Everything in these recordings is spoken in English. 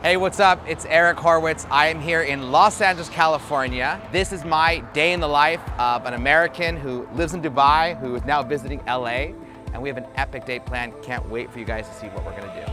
Hey, what's up? It's Eric Horwitz. I am here in Los Angeles, California. This is my day in the life of an American who lives in Dubai, who is now visiting LA, and we have an epic day planned. Can't wait for you guys to see what we're gonna do.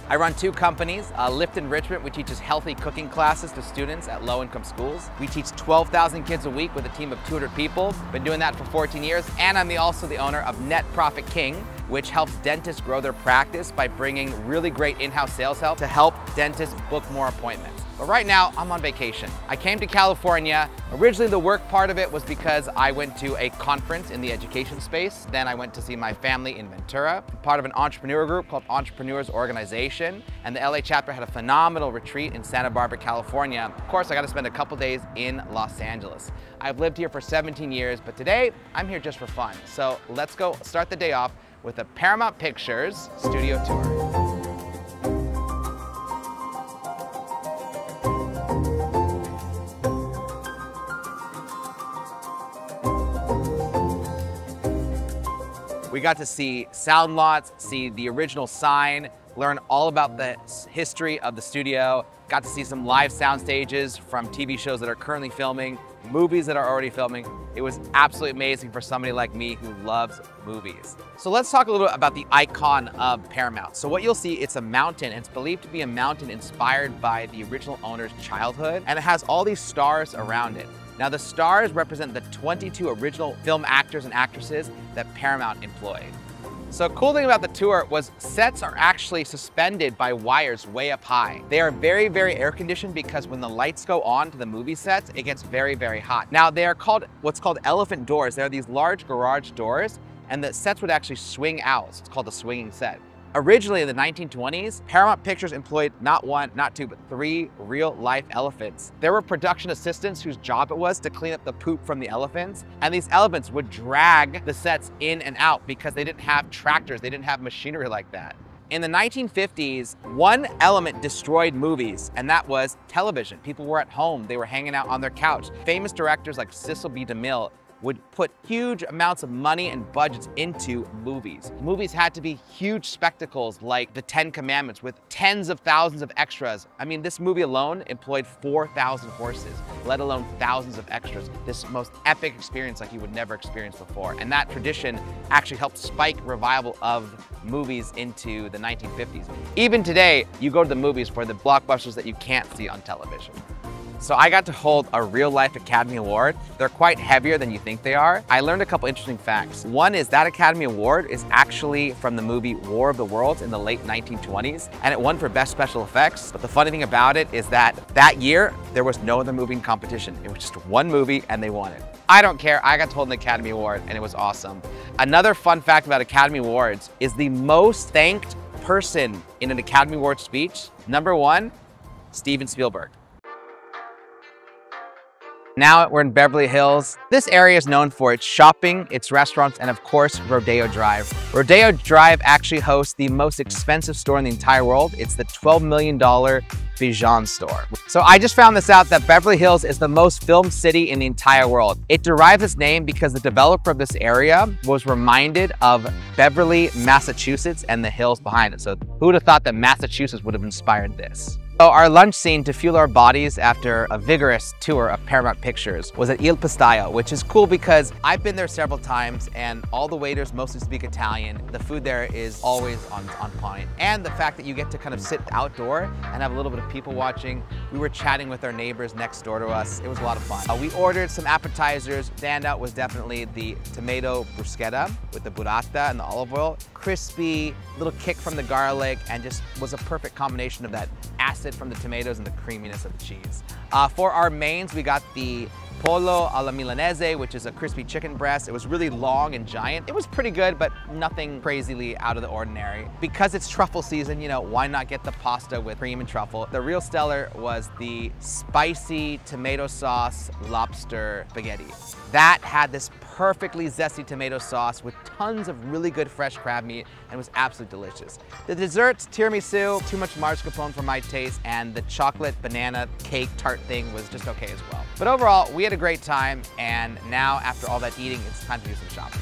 I run two companies, Lift Enrichment, which teaches healthy cooking classes to students at low-income schools. We teach 12,000 kids a week with a team of 200 people. Been doing that for 14 years. And I'm also the owner of NetProfitKing, which helps dentists grow their practice by bringing really great in-house sales help to help dentists book more appointments. But right now, I'm on vacation. I came to California. Originally, the work part of it was because I went to a conference in the education space. Then I went to see my family in Ventura, part of an entrepreneur group called Entrepreneurs Organization. And the LA chapter had a phenomenal retreat in Santa Barbara, California. Of course, I got to spend a couple days in Los Angeles. I've lived here for 17 years, but today I'm here just for fun. So let's go start the day off with a Paramount Pictures studio tour. We got to see sound lots, see the original sign, learn all about the history of the studio, got to see some live sound stages from TV shows that are currently filming, movies that are already filming. It was absolutely amazing for somebody like me who loves movies. So let's talk a little bit about the icon of Paramount. So what you'll see, it's a mountain. It's believed to be a mountain inspired by the original owner's childhood, and it has all these stars around it. Now the stars represent the 22 original film actors and actresses that Paramount employed. So a cool thing about the tour was sets are actually suspended by wires way up high. They are very, very air conditioned because when the lights go on to the movie sets, it gets very, very hot. Now they are called what's called elephant doors. They're these large garage doors, and the sets would actually swing out. So it's called a swinging set. Originally in the 1920s, Paramount Pictures employed not one, not two, but 3 real-life elephants. There were production assistants whose job it was to clean up the poop from the elephants, and these elephants would drag the sets in and out because they didn't have tractors, they didn't have machinery like that. In the 1950s, one element destroyed movies, and that was television. People were at home, they were hanging out on their couch. Famous directors like Cecil B. DeMille would put huge amounts of money and budgets into movies. Movies had to be huge spectacles like the 10 Commandments with tens of thousands of extras. I mean, this movie alone employed 4,000 horses, let alone thousands of extras. This most epic experience like you would never experience before. And that tradition actually helped spike revival of movies into the 1950s. Even today, you go to the movies for the blockbusters that you can't see on television. So I got to hold a real-life Academy Award. They're quite heavier than you think they are. I learned a couple interesting facts. One is that Academy Award is actually from the movie War of the Worlds in the late 1920s, and it won for Best Special Effects. But the funny thing about it is that year, there was no other movie in competition. It was just one movie, and they won it. I don't care, I got to hold an Academy Award, and it was awesome. Another fun fact about Academy Awards is the most thanked person in an Academy Award speech. Number 1, Steven Spielberg. Now we're in Beverly Hills. This area is known for its shopping, its restaurants, and of course, Rodeo Drive. Rodeo Drive actually hosts the most expensive store in the entire world. It's the $12 million Bijan store. So I just found this out that Beverly Hills is the most filmed city in the entire world. It derives its name because the developer of this area was reminded of Beverly, Massachusetts, and the hills behind it. So who would have thought that Massachusetts would have inspired this? So our lunch scene to fuel our bodies after a vigorous tour of Paramount Pictures was at Il Pistaio, which is cool because I've been there several times and all the waiters mostly speak Italian. The food there is always on point. And the fact that you get to kind of sit outdoor and have a little bit of people watching. We were chatting with our neighbors next door to us. It was a lot of fun. We ordered some appetizers. Standout was definitely the tomato bruschetta with the burrata and the olive oil. Crispy, little kick from the garlic, and just was a perfect combination of that acid from the tomatoes and the creaminess of the cheese. For our mains, we got the pollo alla milanese, which is a crispy chicken breast. It was really long and giant. It was pretty good, but nothing crazily out of the ordinary. Because it's truffle season, you know, why not get the pasta with cream and truffle? The real stellar was the spicy tomato sauce lobster spaghetti. That had this perfectly zesty tomato sauce with tons of really good fresh crab meat and was absolutely delicious. The desserts, tiramisu, too much mascarpone for my taste, and the chocolate banana cake tart thing was just okay as well. But overall, we had a great time, and now after all that eating, it's time to do some shopping.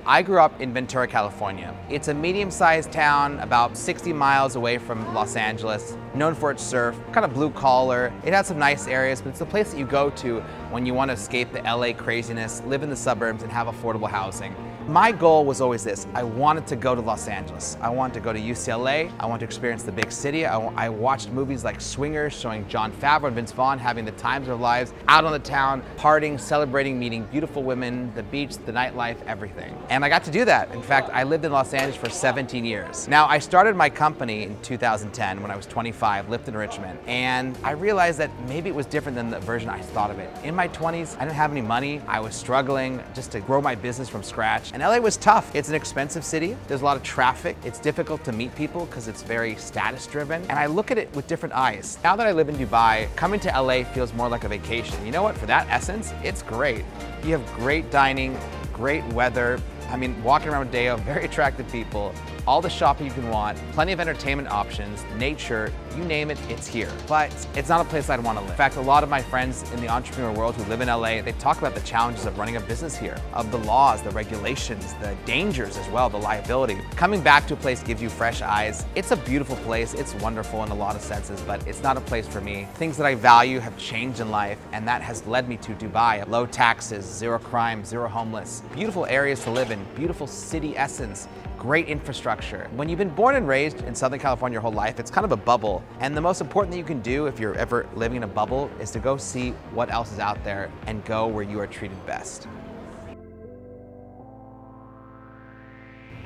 I grew up in Ventura, California. It's a medium-sized town about 60 miles away from Los Angeles, known for its surf, kind of blue collar. It has some nice areas, but it's the place that you go to when you want to escape the LA craziness, live in the suburbs, and have affordable housing. My goal was always this. I wanted to go to Los Angeles. I wanted to go to UCLA. I wanted to experience the big city. I watched movies like Swingers, showing Jon Favreau and Vince Vaughn having the times of their lives, out on the town, partying, celebrating, meeting beautiful women, the beach, the nightlife, everything. And I got to do that. In fact, I lived in Los Angeles for 17 years. Now, I started my company in 2010 when I was 25, lived in Richmond, and I realized that maybe it was different than the version I thought of it. In my 20s, I didn't have any money. I was struggling just to grow my business from scratch. And LA was tough. It's an expensive city. There's a lot of traffic. It's difficult to meet people because it's very status driven. And I look at it with different eyes. Now that I live in Dubai, coming to LA feels more like a vacation. You know what? For that essence, it's great. You have great dining, great weather. I mean, walking around Rodeo, very attractive people, all the shopping you can want, plenty of entertainment options, nature, you name it, it's here. But it's not a place I'd want to live. In fact, a lot of my friends in the entrepreneur world who live in LA, they talk about the challenges of running a business here, of the laws, the regulations, the dangers as well, the liability. Coming back to a place gives you fresh eyes. It's a beautiful place, it's wonderful in a lot of senses, but it's not a place for me. Things that I value have changed in life, and that has led me to Dubai. Low taxes, zero crime, zero homeless, beautiful areas to live in, beautiful city essence, great infrastructure. When you've been born and raised in Southern California your whole life, it's kind of a bubble. And the most important thing you can do if you're ever living in a bubble is to go see what else is out there and go where you are treated best.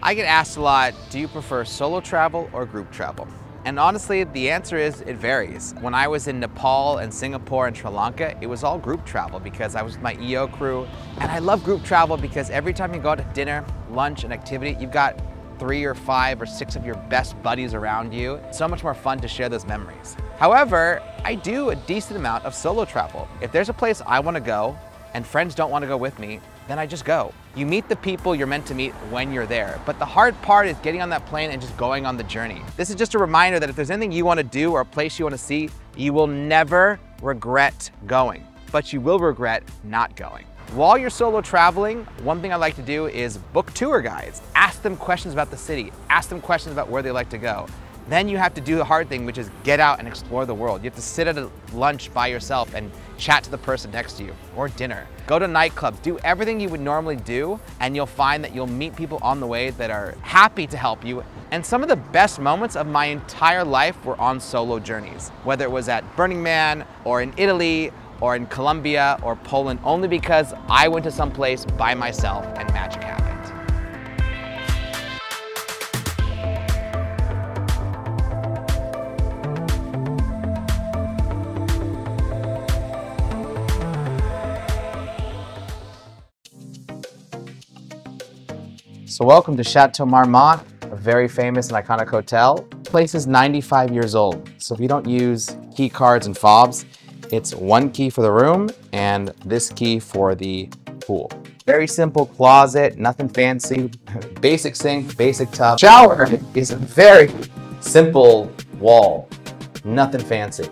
I get asked a lot, do you prefer solo travel or group travel? And honestly, the answer is it varies. When I was in Nepal and Singapore and Sri Lanka, it was all group travel because I was with my EO crew. And I love group travel because every time you go out to dinner, lunch, and activity, you've got 3 or 5 or 6 of your best buddies around you. It's so much more fun to share those memories. However, I do a decent amount of solo travel. If there's a place I want to go and friends don't want to go with me, then I just go. You meet the people you're meant to meet when you're there. But the hard part is getting on that plane and just going on the journey. This is just a reminder that if there's anything you want to do or a place you want to see, you will never regret going, but you will regret not going. While you're solo traveling, one thing I like to do is book tour guides. Ask them questions about the city. Ask them questions about where they like to go. Then you have to do the hard thing, which is get out and explore the world. You have to sit at a lunch by yourself and chat to the person next to you, or dinner. Go to nightclubs, do everything you would normally do, and you'll find that you'll meet people on the way that are happy to help you. And some of the best moments of my entire life were on solo journeys, whether it was at Burning Man, or in Italy, or in Colombia, or Poland, only because I went to some place by myself and magic happened. So welcome to Chateau Marmont, a very famous and iconic hotel. The place is 95 years old, so if you don't use key cards and fobs, it's one key for the room and this key for the pool. Very simple closet, nothing fancy, basic sink, basic tub. Shower is a very simple wall, nothing fancy.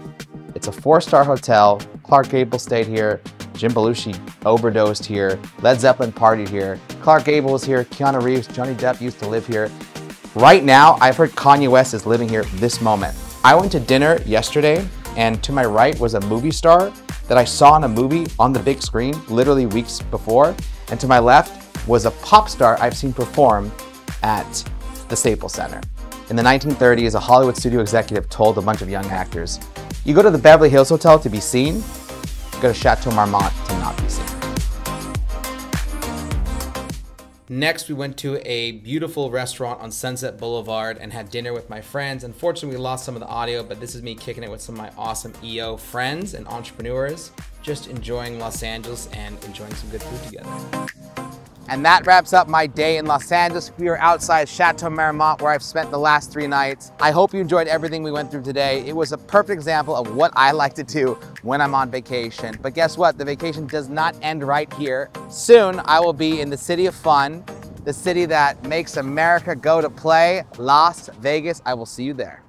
It's a 4-star hotel. Clark Gable stayed here. Jim Belushi overdosed here. Led Zeppelin partied here. Clark Gable was here. Keanu Reeves, Johnny Depp used to live here. Right now, I've heard Kanye West is living here this moment. I went to dinner yesterday, and to my right was a movie star that I saw in a movie on the big screen literally weeks before. And to my left was a pop star I've seen perform at the Staples Center. In the 1930s, a Hollywood studio executive told a bunch of young actors, you go to the Beverly Hills Hotel to be seen, go to Chateau Marmont to not be seen. Next, we went to a beautiful restaurant on Sunset Boulevard and had dinner with my friends. Unfortunately, we lost some of the audio, but this is me kicking it with some of my awesome EO friends and entrepreneurs, just enjoying Los Angeles and enjoying some good food together. And that wraps up my day in Los Angeles. We are outside Chateau Marmont, where I've spent the last 3 nights. I hope you enjoyed everything we went through today. It was a perfect example of what I like to do when I'm on vacation. But guess what? The vacation does not end right here. Soon, I will be in the city of fun, the city that makes America go to play, Las Vegas. I will see you there.